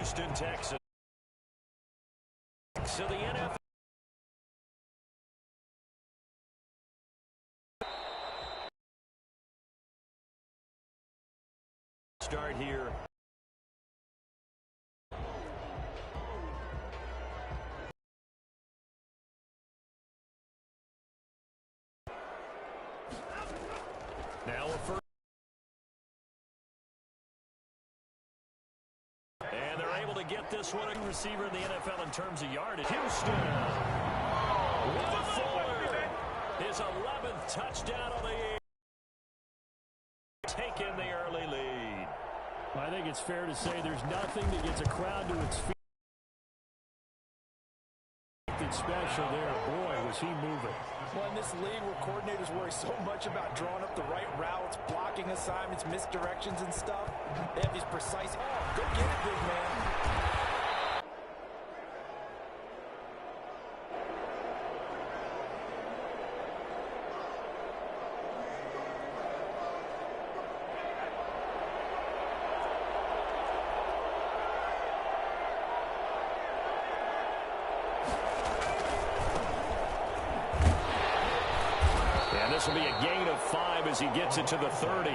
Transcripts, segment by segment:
Houston, Texas. So the NFL. Start here. Now a first. And they're able to get this one. A receiver in the NFL in terms of yardage. Houston with the Fuller. His 11th touchdown of the year. Taking the early lead. I think it's fair to say there's nothing that gets a crowd to its feet. Special there. Boy, was he moving. Well, in this league where coordinators worry so much about drawing up the right routes, blocking assignments, misdirections and stuff, they have these precise... Oh, go get it, big man. This will be a gain of 5 as he gets it to the 30.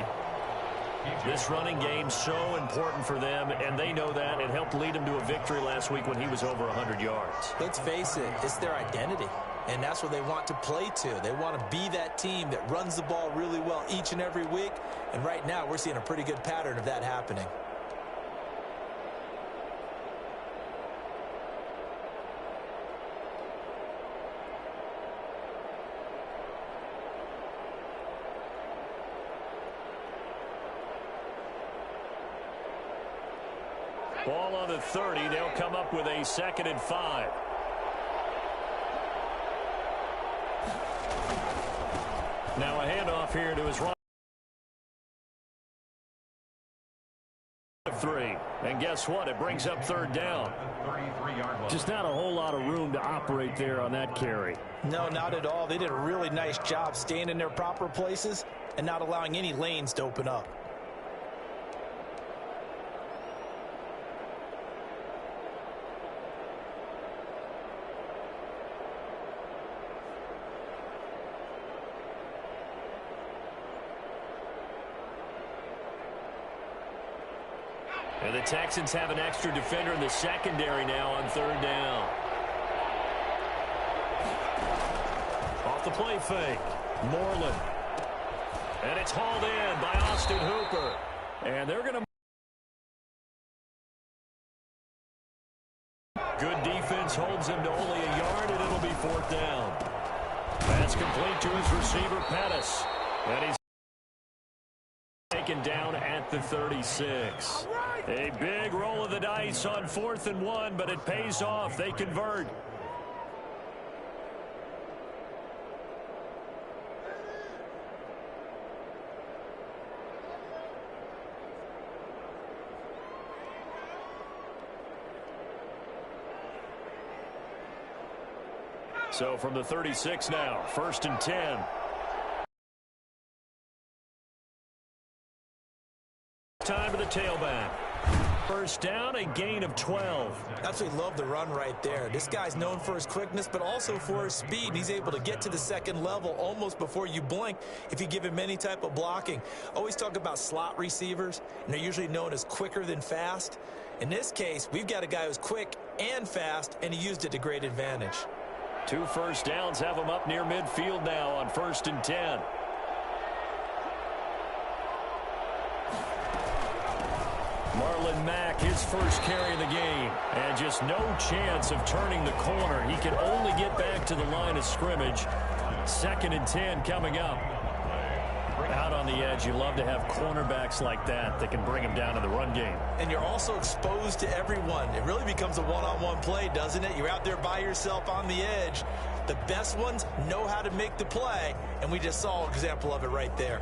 This running game so important for them, and they know that. It helped lead him to a victory last week when he was over 100 yards. Let's face it, it's their identity, and that's what they want to play to. They want to be that team that runs the ball really well each and every week, and right now we're seeing a pretty good pattern of that happening. Ball on the 30. They'll come up with a 2nd and 5. Now a handoff here to his right. 3. And guess what? It brings up 3rd down. Just not a whole lot of room to operate there on that carry. No, not at all. They did a really nice job staying in their proper places and not allowing any lanes to open up. And the Texans have an extra defender in the secondary now on 3rd down. Off the play fake. Moreland. And it's hauled in by Austin Hooper. And they're going to... Good defense holds him to only a yard, and it'll be 4th down. That's complete to his receiver, Pettis. And he's taken down at the 36. A big roll of the dice on 4th and 1, but it pays off. They convert. So from the 36 now, 1st and 10. Time to the tailback. 1st down, a gain of 12. Absolutely love the run right there. This guy's known for his quickness, but also for his speed. He's able to get to the 2nd level almost before you blink if you give him any type of blocking. Always talk about slot receivers, and they're usually known as quicker than fast. In this case, we've got a guy who's quick and fast, and he used it to great advantage. 2 1st downs have him up near midfield now on 1st and 10. Marlon Mack, his first carry of the game. And just no chance of turning the corner. He can only get back to the line of scrimmage. 2nd and 10 coming up. Out on the edge, you love to have cornerbacks like that can bring him down in the run game. And you're also exposed to everyone. It really becomes a one-on-one play, doesn't it? You're out there by yourself on the edge. The best ones know how to make the play, and we just saw an example of it right there.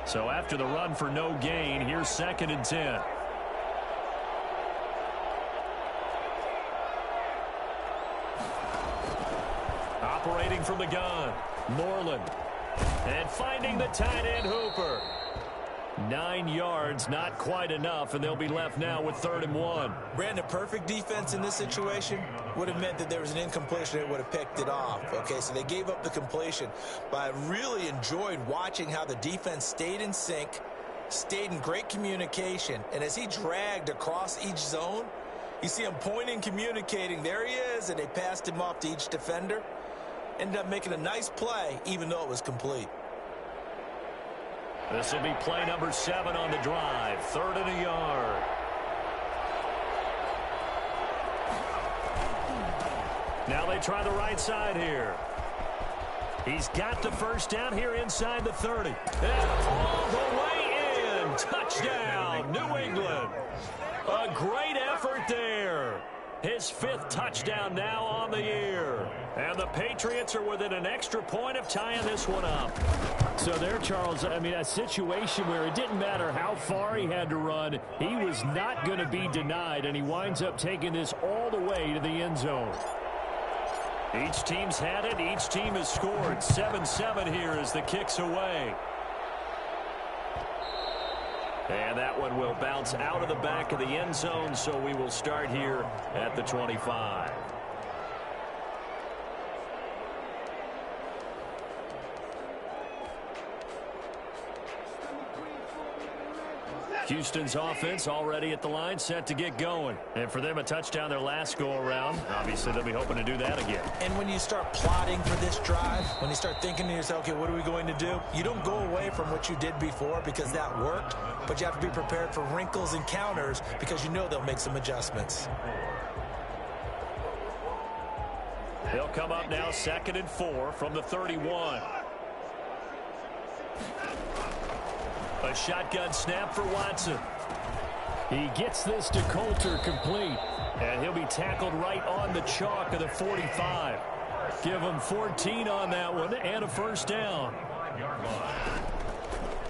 So after the run for no gain, here's 2nd and 10. Operating from the gun, Moreland. And finding the tight end, Hooper. 9 yards, not quite enough, and they'll be left now with 3rd and 1. Brandon, perfect defense in this situation would have meant that there was an incompletion. They would have picked it off. Okay, so they gave up the completion. But I really enjoyed watching how the defense stayed in sync, stayed in great communication, and as he dragged across each zone, you see him pointing, communicating. There he is, and they passed him off to each defender. Ended up making a nice play, even though it was complete. This will be play number 7 on the drive. 3rd and a yard. Now they try the right side here. He's got the first down here inside the 30. And all the way in. Touchdown, New England. A great effort there. His 5th touchdown now on the year. And the Patriots are within an extra point of tying this one up. So there, Charles, I mean, a situation where it didn't matter how far he had to run, he was not going to be denied, and he winds up taking this all the way to the end zone. Each team's had it. Each team has scored. 7-7 here as the kick's away. And that one will bounce out of the back of the end zone, so we will start here at the 25. Houston's offense already at the line, set to get going. And for them, a touchdown their last go-around. Obviously, they'll be hoping to do that again. And when you start plotting for this drive, when you start thinking to yourself, okay, what are we going to do? You don't go away from what you did before because that worked, but you have to be prepared for wrinkles and counters because you know they'll make some adjustments. They'll come up now 2nd and 4 from the 31. A shotgun snap for Watson. He gets this to Coulter complete. And he'll be tackled right on the chalk of the 45. Give him 14 on that one and a first down.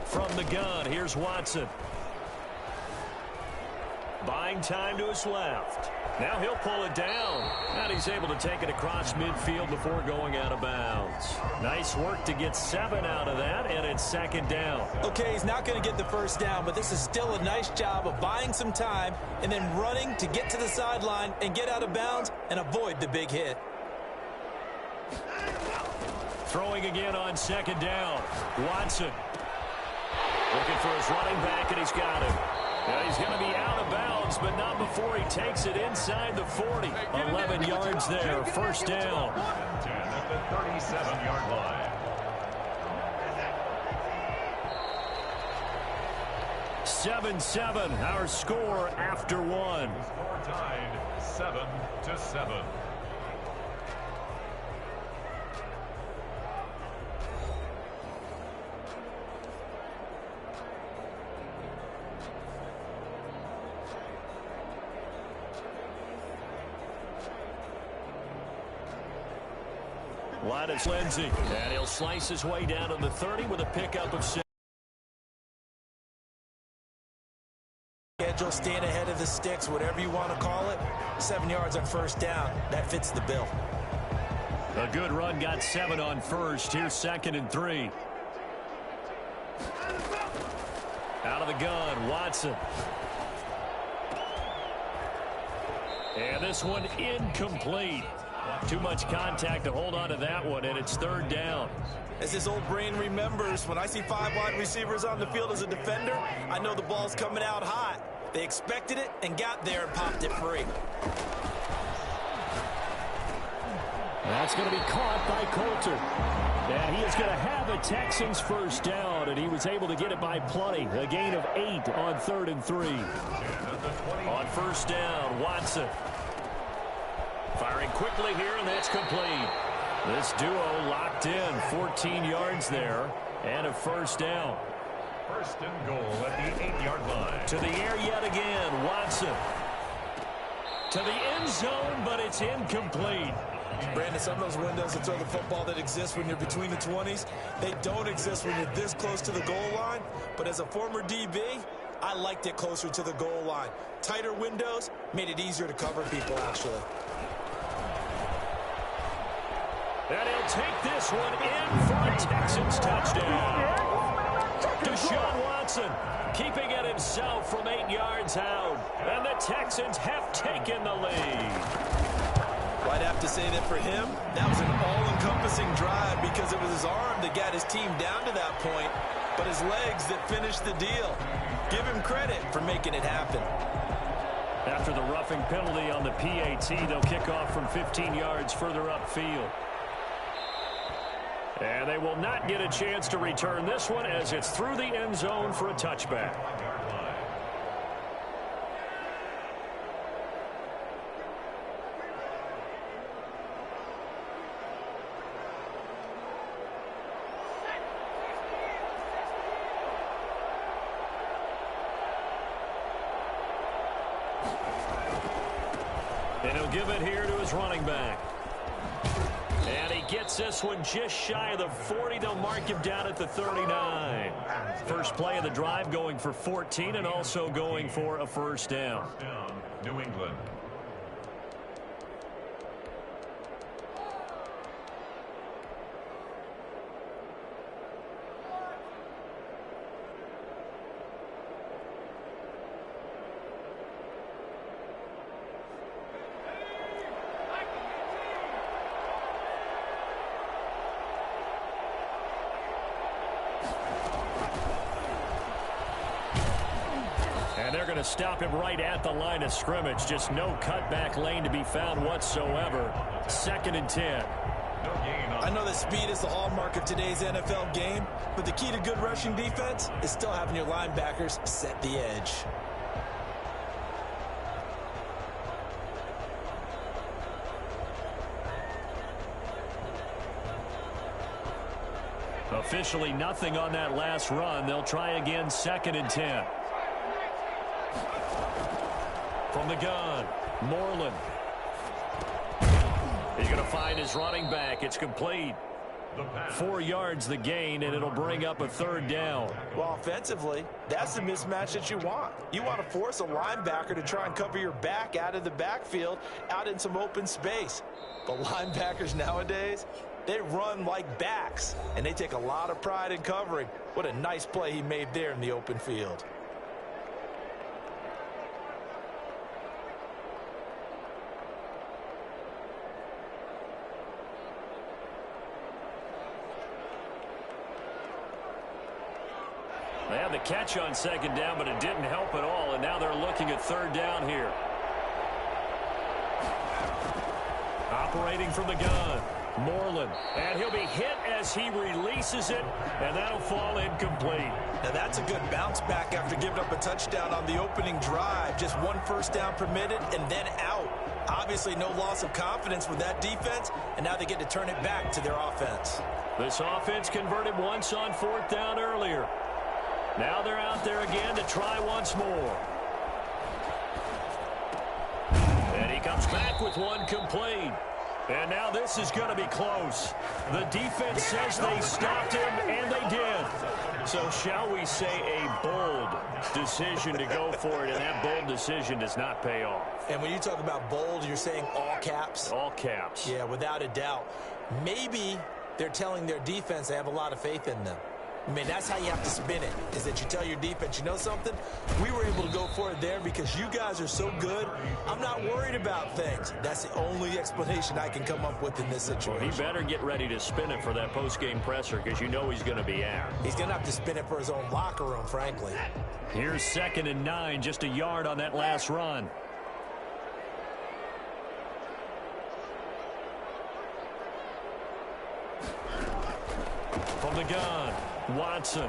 From the gun, here's Watson. Buying time to his left. Now he'll pull it down. And he's able to take it across midfield before going out of bounds. Nice work to get 7 out of that, and it's 2nd down. Okay, he's not going to get the first down, but this is still a nice job of buying some time and then running to get to the sideline and get out of bounds and avoid the big hit. Throwing again on 2nd down. Watson looking for his running back, and he's got him. Now he's going to be out of bounds, but not before he takes it inside the 40. 11 yards there, first down. At the 37-yard line. 7-7, our score after one. Score tied 7-7. Linus Lindsey, and he'll slice his way down to the 30 with a pickup of 6. Schedule, staying ahead of the sticks, whatever you want to call it. 7 yards on first down. That fits the bill. A good run, got 7 on first. Here's 2nd and 3. Out of the gun, Watson. And this one incomplete. Too much contact to hold on to that one, and it's 3rd down. As his old brain remembers, when I see 5 wide receivers on the field as a defender, I know the ball's coming out hot. They expected it and got there and popped it free. That's going to be caught by Coulter. And he is going to have a Texans first down, and he was able to get it by plenty. A gain of 8 on 3rd and 3. On first down, Watson. Firing quickly here, and that's complete. This duo locked in, 14 yards there, and a first down. First and goal at the 8-yard line. To the air yet again, Watson. To the end zone, but it's incomplete. Brandon, some of those windows to throw the football that exist when you're between the 20s, they don't exist when you're this close to the goal line. But as a former DB, I liked it closer to the goal line. Tighter windows made it easier to cover people, actually. And he'll take this one in for a Texans touchdown. Deshaun Watson keeping it himself from 8 yards out. And the Texans have taken the lead. Well, I'd have to say that for him, that was an all-encompassing drive because it was his arm that got his team down to that point, but his legs that finished the deal. Give him credit for making it happen. After the roughing penalty on the PAT, they'll kick off from 15 yards further upfield. And they will not get a chance to return this one as it's through the end zone for a touchback. And he'll give it here to his running back. And he gets this one just shy of the 40. They'll mark him down at the 39. First play of the drive going for 14 and also going for a first down. New England. They're going to stop him right at the line of scrimmage. Just no cutback lane to be found whatsoever. 2nd and 10. I know that speed is the hallmark of today's NFL game, but the key to good rushing defense is still having your linebackers set the edge. Officially nothing on that last run. They'll try again, 2nd and 10. From the gun, Moreland. He's going to find his running back. It's complete. 4 yards the gain, and it'll bring up a 3rd down. Well, offensively, that's the mismatch that you want. You want to force a linebacker to try and cover your back out of the backfield, out in some open space. But linebackers nowadays, they run like backs, and they take a lot of pride in covering. What a nice play he made there in the open field. They had the catch on 2nd down, but it didn't help at all, and now they're looking at 3rd down here. Operating from the gun, Moreland, and he'll be hit as he releases it, and that'll fall incomplete. Now that's a good bounce back after giving up a touchdown on the opening drive. Just 1 first down permitted and then out. Obviously no loss of confidence with that defense, and now they get to turn it back to their offense. This offense converted once on 4th down earlier. Now they're out there again to try once more. And he comes back with one complete. And now this is going to be close. The defense says they stopped him, and they did. So shall we say a bold decision to go for it, and that bold decision does not pay off. And when you talk about bold, you're saying all caps? All caps. Yeah, without a doubt. Maybe they're telling their defense they have a lot of faith in them. I mean, that's how you have to spin it, is that you tell your defense, you know something? We were able to go for it there because you guys are so good. I'm not worried about things. That's the only explanation I can come up with in this situation. Well, he better get ready to spin it for that post-game presser because you know he's going to be out. He's going to have to spin it for his own locker room, frankly. Here's 2nd and 9, just a yard on that last run. From the gun, Watson.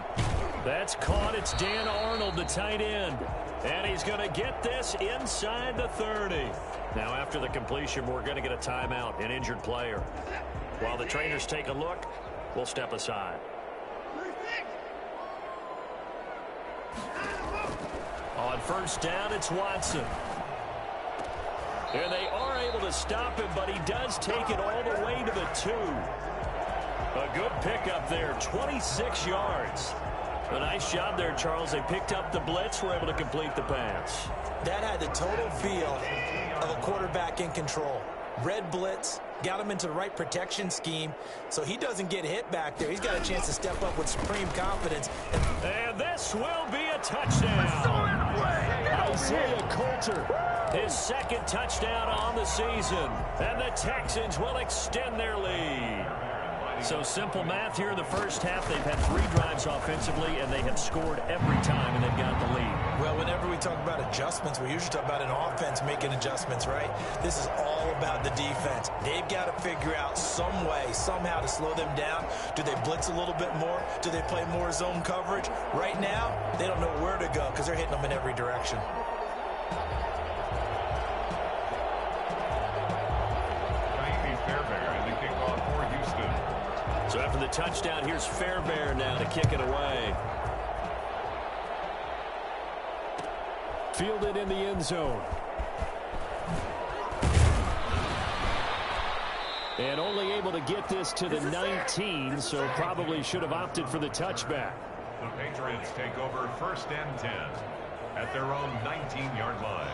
That's caught. It's Dan Arnold, the tight end. And he's going to get this inside the 30. Now, after the completion, we're going to get a timeout, an injured player. While the trainers take a look, we'll step aside. On 1st down, it's Watson. And they are able to stop him, but he does take it all the way to the 2. A good pickup there, 26 yards. A nice job there, Charles. They picked up the blitz, were able to complete the pass. That had the total feel of a quarterback in control. Red blitz, got him into the right protection scheme, so he doesn't get hit back there. He's got a chance to step up with supreme confidence. And this will be a touchdown. Isaiah Coulter, his second touchdown on the season. And the Texans will extend their lead. So simple math here in the first half. They've had 3 drives offensively, and they have scored every time, and they've got the lead. Well, whenever we talk about adjustments, we usually talk about an offense making adjustments, right? This is all about the defense. They've got to figure out some way, somehow to slow them down. Do they blitz a little bit more? Do they play more zone coverage? Right now, they don't know where to go because they're hitting them in every direction. So after the touchdown, here's Fairbairn now to kick it away. Fielded in the end zone. And only able to get this to the 19, so probably should have opted for the touchback. The Patriots take over 1st and 10 at their own 19-yard line.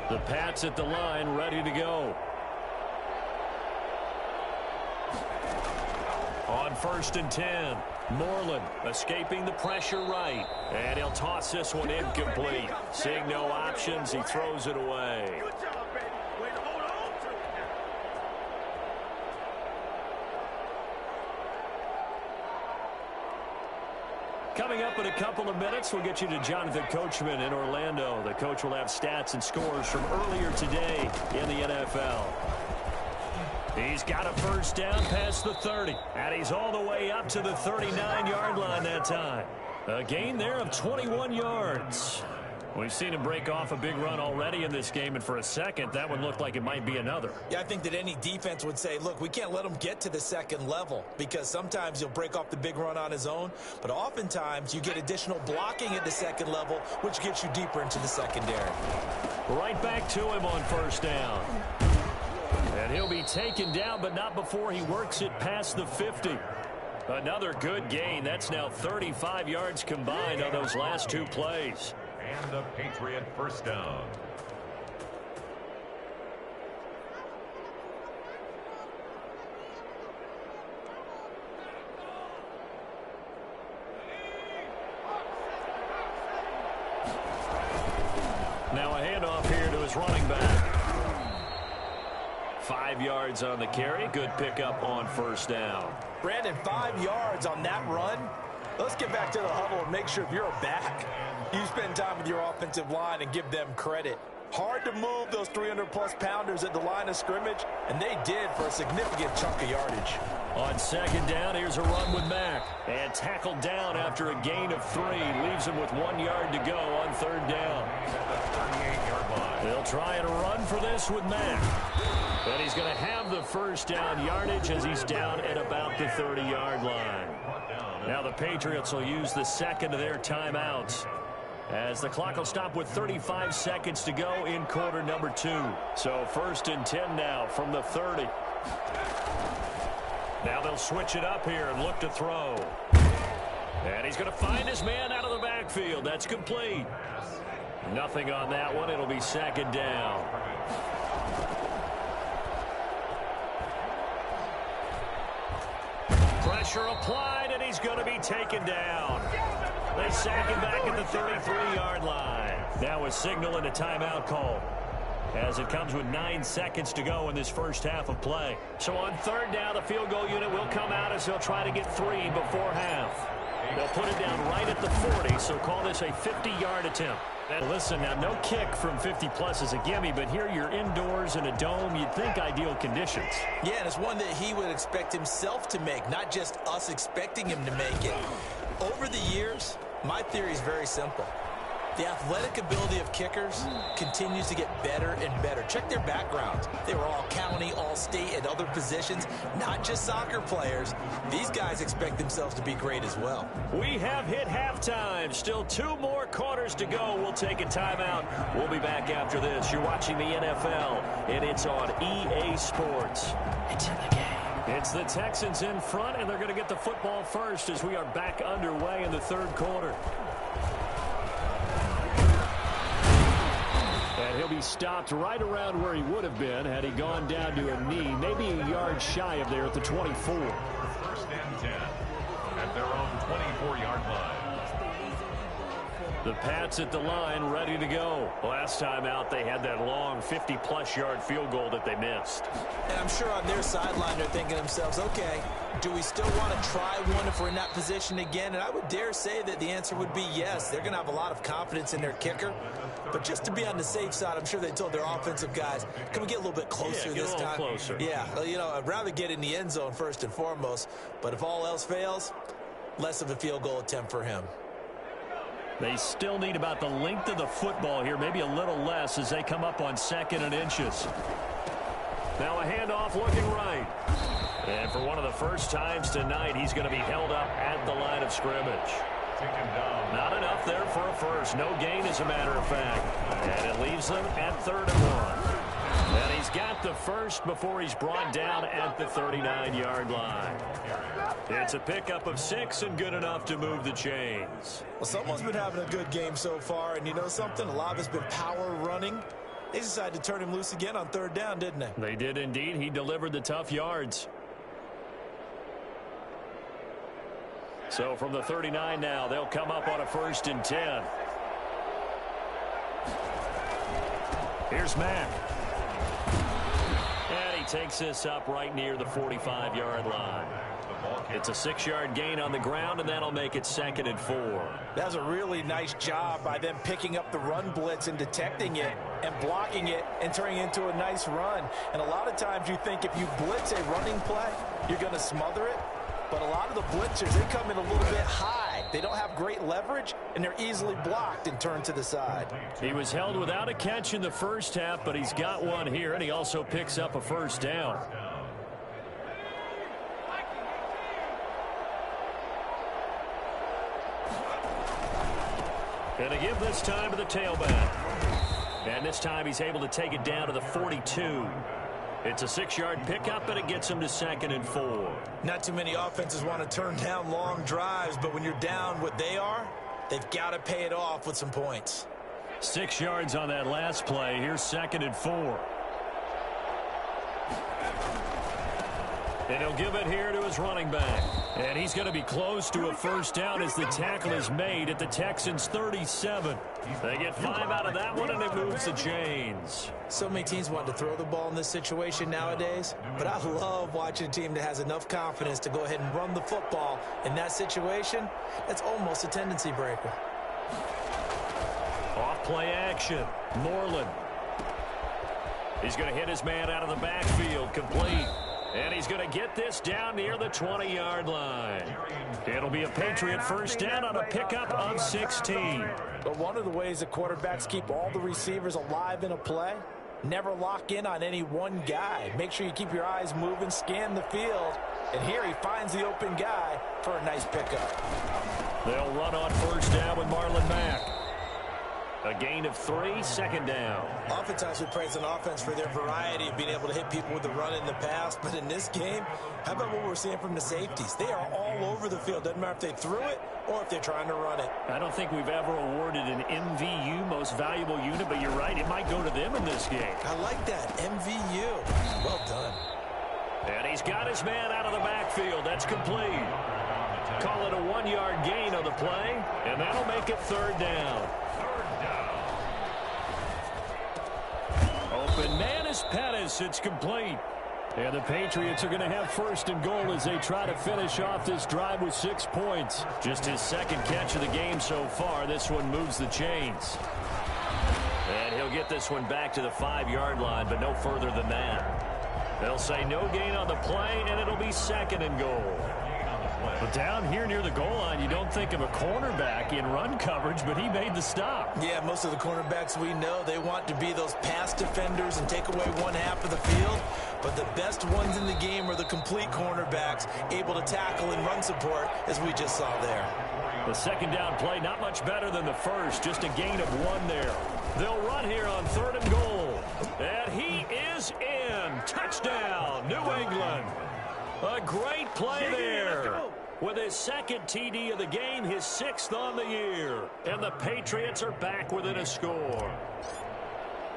The Pats at the line, ready to go. On 1st and 10, Moreland escaping the pressure right. And he'll toss this one incomplete. Seeing no options, he throws it away. Coming up in a couple of minutes, we'll get you to Jonathan Coachman in Orlando. The coach will have stats and scores from earlier today in the NFL. He's got a first down past the 30, and he's all the way up to the 39-yard line that time. A gain there of 21 yards. We've seen him break off a big run already in this game, and for a second, that one looked like it might be another. Yeah, I think that any defense would say, look, we can't let him get to the second level because sometimes he'll break off the big run on his own, but oftentimes you get additional blocking at the second level, which gets you deeper into the secondary. Right back to him on first down. And he'll be taken down, but not before he works it past the 50. Another good gain. That's now 35 yards combined on those last 2 plays. And a Patriot first down. Now a handoff here to his running back. 5 yards on the carry. Good pickup on first down. Brandon, 5 yards on that run. Let's get back to the huddle and make sure if you're a back, you spend time with your offensive line and give them credit. Hard to move those 300-plus pounders at the line of scrimmage, and they did for a significant chunk of yardage. On second down, here's a run with Mack. And tackled down after a gain of 3. Leaves him with 1 yard to go on third down. They'll try and run for this with Mack. And he's going to have the first down yardage as he's down at about the 30-yard line. Now the Patriots will use the second of their timeouts, as the clock will stop with 35 seconds to go in quarter number 2. So 1st and 10 now from the 30. Now they'll switch it up here and look to throw. And he's going to find his man out of the backfield. That's complete. Nothing on that one. It'll be second down. Pressure applied, and he's going to be taken down. They sack him back at the 33-yard line. Now a signal and a timeout call, as it comes with 9 seconds to go in this first half of play. So on third down, the field goal unit will come out as they'll try to get 3 before half. They'll put it down right at the 40, so call this a 50-yard attempt. And listen, now no kick from 50-plus is a gimme, but here you're indoors in a dome. You'd think ideal conditions. Yeah, and it's one that he would expect himself to make, not just us expecting him to make it. Over the years, my theory is very simple. The athletic ability of kickers continues to get better and better. Check their backgrounds. They were all county, all state, at other positions, not just soccer players. These guys expect themselves to be great as well. We have hit halftime. Still 2 more quarters to go. We'll take a timeout. We'll be back after this. You're watching the NFL, and it's on EA Sports. It's in the game. It's the Texans in front, and they're going to get the football first as we are back underway in the third quarter. And he'll be stopped right around where he would have been had he gone down to a knee, maybe a yard shy of there at the 24. First and 10 at their own 24-yard line. The Pats at the line, ready to go. Last time out, they had that long 50-plus yard field goal that they missed. And I'm sure on their sideline they're thinking to themselves, okay, do we still want to try one if we're in that position again? And I would dare say that the answer would be yes. They're going to have a lot of confidence in their kicker. But just to be on the safe side, I'm sure they told their offensive guys, can we get a little bit closer this time? Closer. Yeah, well, you know, I'd rather get in the end zone first and foremost. But if all else fails, less of a field goal attempt for him. They still need about the length of the football here, maybe a little less as they come up on 2nd and inches. Now a handoff looking right. And for one of the first times tonight, he's going to be held up at the line of scrimmage. Not enough there for a first. No gain, as a matter of fact. And it leaves them at 3rd and 1. And he's got the first before he's brought down at the 39-yard line. It's a pickup of 6 and good enough to move the chains. Well, someone's been having a good game so far, and you know something? A lot of it's been power running. They decided to turn him loose again on 3rd down, didn't they? They did indeed. He delivered the tough yards. So from the 39 now, they'll come up on a 1st and 10. Here's Mack. And he takes this up right near the 45-yard line. It's a 6-yard gain on the ground, and that'll make it 2nd and 4. That was a really nice job by them picking up the run blitz and detecting it and blocking it and turning it into a nice run. And a lot of times you think if you blitz a running play, you're going to smother it. But a lot of the blitzers, they come in a little bit high. They don't have great leverage, and they're easily blocked and turned to the side. He was held without a catch in the first half, but he's got one here, and he also picks up a 1st down. And a give this time to the tailback. And this time he's able to take it down to the 42. It's a 6-yard pickup, and it gets him to 2nd and 4. Not too many offenses want to turn down long drives, but when you're down what they are, they've got to pay it off with some points. 6 yards on that last play. Here's 2nd and 4. And he'll give it here to his running back. And he's going to be close to a 1st down as the tackle is made at the Texans' 37. They get 5 out of that one, and it moves the chains. So many teams want to throw the ball in this situation nowadays, but I love watching a team that has enough confidence to go ahead and run the football. In that situation, that's almost a tendency breaker. Off play action. Moreland. He's going to hit his man out of the backfield. Complete. And he's going to get this down near the 20-yard line. It'll be a Patriot 1st down on a pickup of 16. But one of the ways that quarterbacks keep all the receivers alive in a play, never lock in on any one guy. Make sure you keep your eyes moving, scan the field. And here he finds the open guy for a nice pickup. They'll run on 1st down with Marlon Mack. A gain of 3, 2nd down. Oftentimes we praise an offense for their variety of being able to hit people with the run in the past. But in this game, how about what we're seeing from the safeties? They are all over the field. Doesn't matter if they threw it or if they're trying to run it. I don't think we've ever awarded an MVU, most valuable unit, but you're right, it might go to them in this game. I like that, MVU. Well done. And he's got his man out of the backfield. That's complete. Call it a 1-yard gain on the play, and that'll make it 3rd down. Open man is Pettis. It's complete. And the Patriots are going to have 1st and goal as they try to finish off this drive with 6 points. Just his 2nd catch of the game so far. This one moves the chains. And he'll get this one back to the 5-yard line, but no further than that. They'll say no gain on the play, and it'll be 2nd and goal. But down here near the goal line, you don't think of a cornerback in run coverage, but he made the stop. Yeah, most of the cornerbacks we know, they want to be those pass defenders and take away one half of the field. But the best ones in the game are the complete cornerbacks, able to tackle and run support, as we just saw there. The 2nd down play, not much better than the first, just a gain of 1 there. They'll run here on 3rd and goal. And he is in. Touchdown, New England. A great play there. With his 2nd TD of the game, his 6th on the year. And the Patriots are back within a score.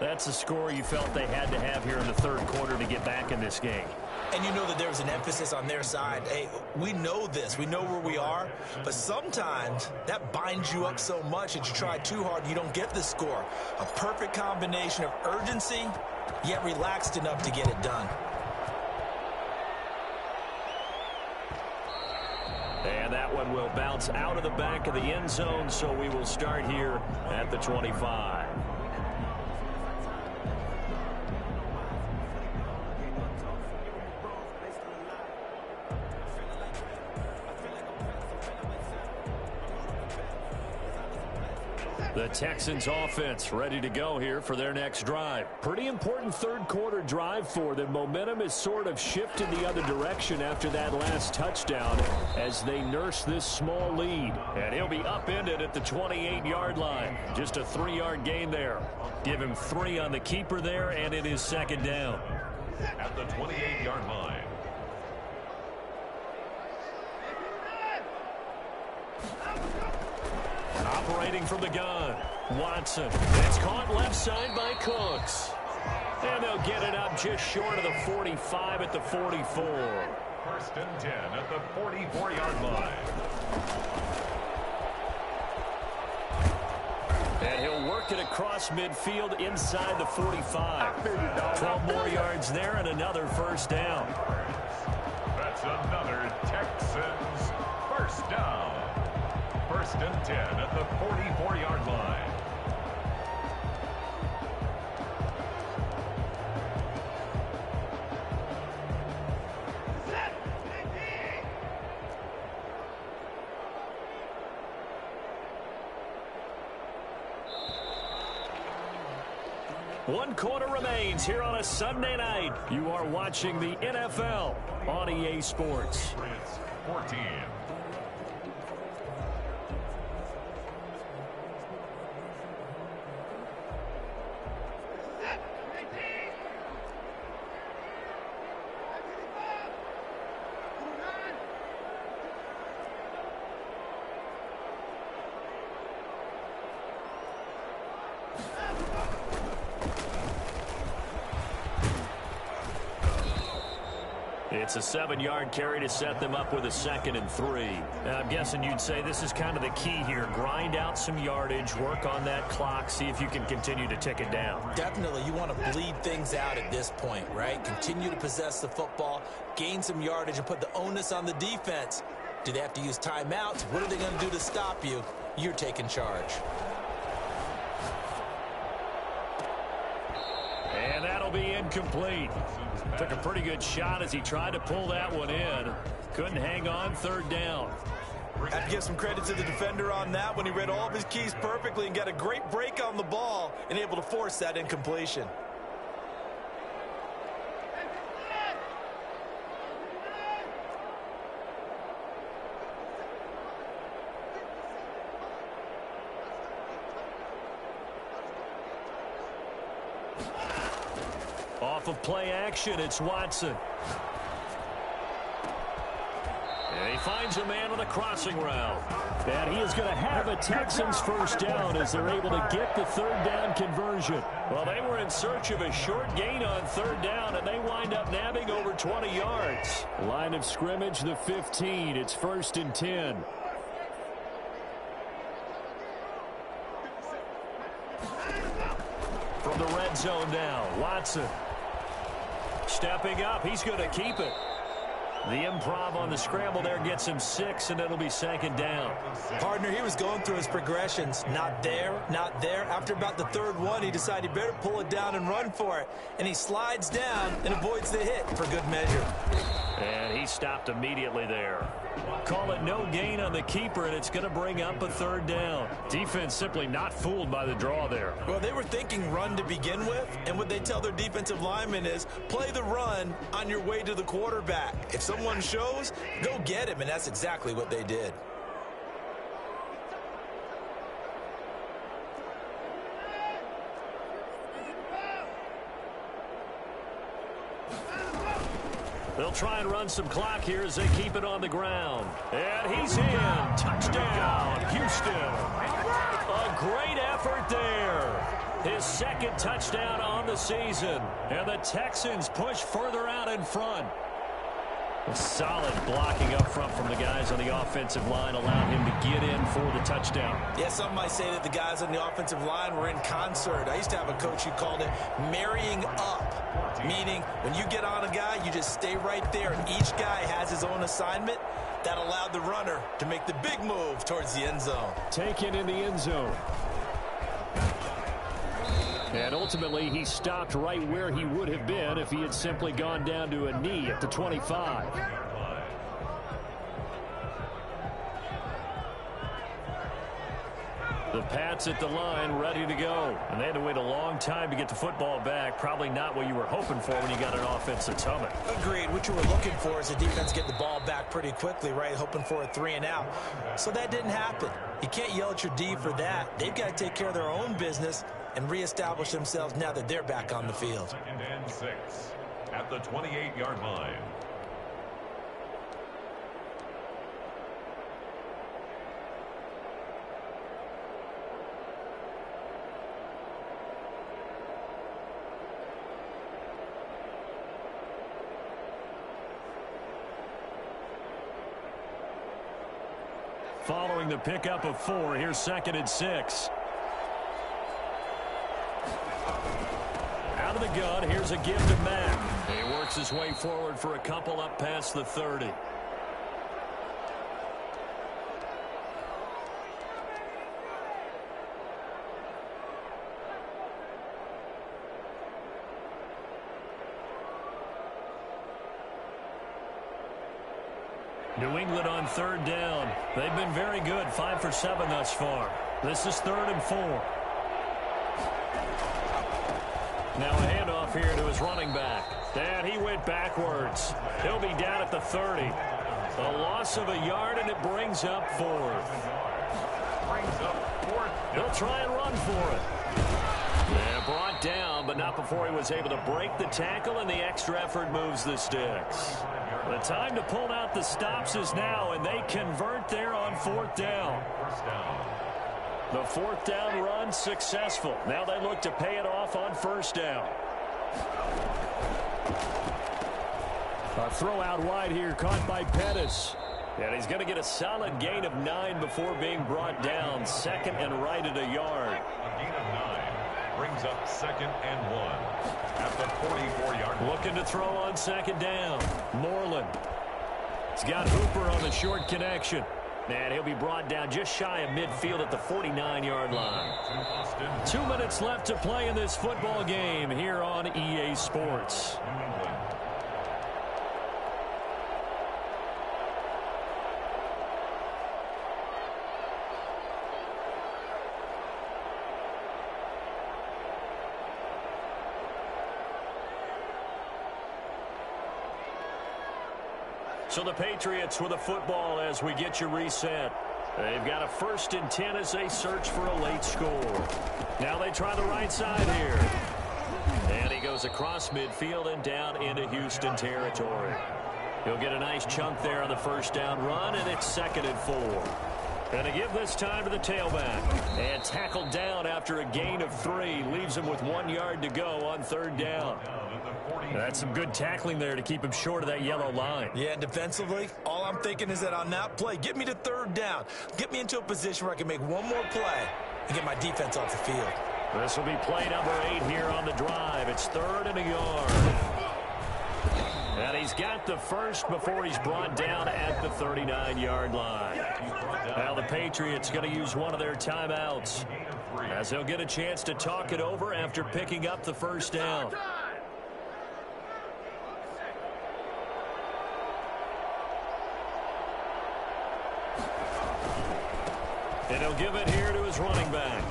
That's a score you felt they had to have here in the third quarter to get back in this game. And you know that there was an emphasis on their side. Hey, we know this. We know where we are. But sometimes that binds you up so much that you try too hard and you don't get the score. A perfect combination of urgency, yet relaxed enough to get it done. And that one will bounce out of the back of the end zone, so we will start here at the 25. The Texans offense ready to go here for their next drive. Pretty important third quarter drive for them. Momentum is sort of shifted the other direction after that last touchdown as they nurse this small lead. And he'll be upended at the 28-yard line. Just a 3-yard gain there. Give him 3 on the keeper there, and it is second down. At the 28-yard line. Operating from the gun, Watson. It's caught left side by Cooks. And they'll get it up just short of the 45 at the 44. First and 10 at the 44-yard line. And he'll work it across midfield inside the 45. 12 more yards there and another first down. That's another Texans first down. First and 10 at the 44-yard line. One quarter remains here on a Sunday night. You are watching the NFL on EA Sports. Patriots 14. It's a 7-yard carry to set them up with a 2nd and 3. Now, I'm guessing you'd say this is kind of the key here. Grind out some yardage, work on that clock, see if you can continue to tick it down. Definitely, you want to bleed things out at this point, right? Continue to possess the football, gain some yardage, and put the onus on the defense. Do they have to use timeouts? What are they going to do to stop you? You're taking charge. And that'll be incomplete. Took a pretty good shot as he tried to pull that one in. Couldn't hang on, third down. Have to give some credit to the defender on that when he read all of his keys perfectly and got a great break on the ball and able to force that incompletion. Off of play action, it's Watson. And he finds a man on the crossing route. And he is going to have a Texans first down as they're able to get the third down conversion. Well, they were in search of a short gain on third down, and they wind up nabbing over 20 yards. Line of scrimmage, the 15. It's first and 10. From the red zone now, Watson. Stepping up, he's going to keep it. The improv on the scramble there gets him 6, and it'll be second down. Partner, he was going through his progressions. Not there, not there. After about the third one, he decided he better pull it down and run for it. And he slides down and avoids the hit for good measure. And he stopped immediately there. Call it no gain on the keeper, and it's going to bring up a third down. Defense simply not fooled by the draw there. Well, they were thinking run to begin with, and what they tell their defensive linemen is play the run on your way to the quarterback. If someone shows, go get him, and that's exactly what they did. They'll try and run some clock here as they keep it on the ground. And he's in. Touchdown, Houston. A great effort there. His second touchdown on the season. And the Texans push further out in front. A solid blocking up front from the guys on the offensive line allowed him to get in for the touchdown. Yeah, some might say that the guys on the offensive line were in concert. I used to have a coach who called it marrying up, meaning when you get on a guy, you just stay right there, and each guy has his own assignment. That allowed the runner to make the big move towards the end zone. Taken in the end zone. And ultimately, he stopped right where he would have been if he had simply gone down to a knee at the 25. The Pats at the line, ready to go. And they had to wait a long time to get the football back. Probably not what you were hoping for when you got an offense that's humming. Agreed. What you were looking for is the defense get the ball back pretty quickly, right? Hoping for a 3 and out. So that didn't happen. You can't yell at your D for that. They've got to take care of their own business and reestablish themselves now that they're back on the field. 2nd and 6 at the 28-yard line. Following the pickup of 4, here's 2nd and 6. Out of the gun, here's a give to Mack. He works his way forward for a couple up past the 30. New England on 3rd down. They've been very good, 5 for 7 thus far. This is 3rd and 4. Now a handoff here to his running back. And he went backwards. He'll be down at the 30. A loss of a yard, and it brings up 4th. He'll try and run for it. And brought down, but not before he was able to break the tackle, and the extra effort moves the sticks. The time to pull out the stops is now, and they convert there on 4th down. The 4th down run successful. Now they look to pay it off on 1st down. A throw out wide here caught by Pettis. And he's going to get a solid gain of 9 before being brought down. 2nd and right at a yard. A gain of 9 brings up 2nd and 1 at the 44-yard line. Looking to throw on 2nd down. Moreland. He's got Hooper on the short connection. And he'll be brought down just shy of midfield at the 49-yard line. 2 minutes left to play in this football game here on EA Sports. So the Patriots with a football as we get you reset. They've got a 1st and 10 as they search for a late score. Now they try the right side here. And he goes across midfield and down into Houston territory. He'll get a nice chunk there on the 1st down run, and it's 2nd and 4. And to give this time to the tailback. And tackled down after a gain of 3. Leaves him with 1 yard to go on 3rd down. That's some good tackling there to keep him short of that yellow line. Yeah, and defensively, all I'm thinking is that on that play, get me to 3rd down. Get me into a position where I can make one more play and get my defense off the field. This will be play number 8 here on the drive. It's 3rd and a yard. And he's got the 1st before he's brought down at the 39-yard line. Now the Patriots going to use one of their timeouts as they'll get a chance to talk it over after picking up the 1st down. And he'll give it here to his running back.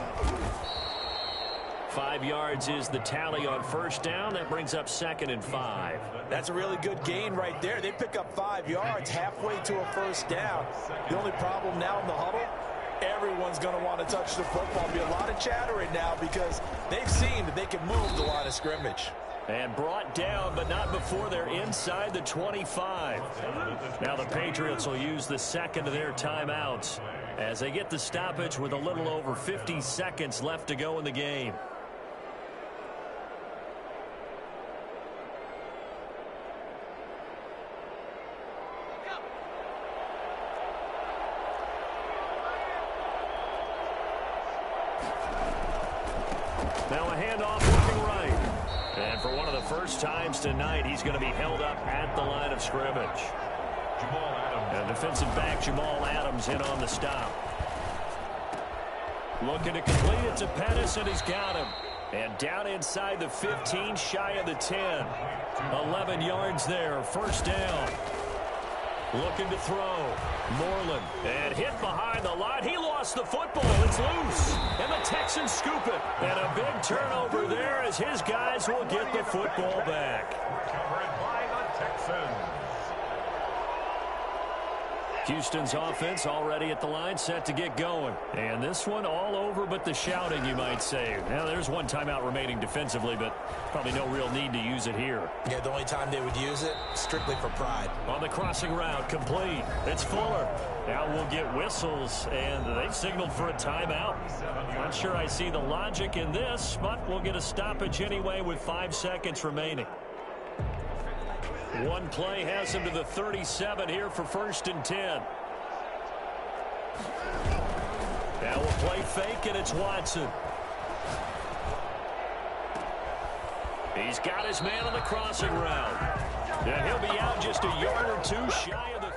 5 yards is the tally on 1st down. That brings up 2nd and 5. That's a really good gain right there. They pick up 5 yards halfway to a 1st down. The only problem now in the huddle, everyone's going to want to touch the football. There'll be a lot of chattering now because they've seen that they can move the line of scrimmage. And brought down, but not before they're inside the 25. Now the Patriots will use the 2nd of their timeouts as they get the stoppage with a little over 50 seconds left to go in the game. Now a handoff looking right. And for one of the first times tonight, he's going to be held up at the line of scrimmage. Jamal Adams. And defensive back Jamal Adams in on the stop. Looking to complete it to Pettis, and he's got him. And down inside the 15, shy of the 10. 11 yards there, first down. Looking to throw. Moreland. And hit behind the line. He lost the football. It's loose. And the Texans scoop it. And a big turnover there as his guys will get the football back. Covered by the Texans. Houston's offense already at the line, set to get going. And this one all over but the shouting, you might say. Now, there's one timeout remaining defensively, but probably no real need to use it here. Yeah, the only time they would use it, strictly for pride. On the crossing route, complete. It's Fuller. Now we'll get whistles, and they've signaled for a timeout. Not sure I see the logic in this, but we'll get a stoppage anyway with 5 seconds remaining. One play has him to the 37 here for 1st and 10. Now we'll play fake, and it's Watson. He's got his man on the crossing route. And he'll be out just a yard or two shy of the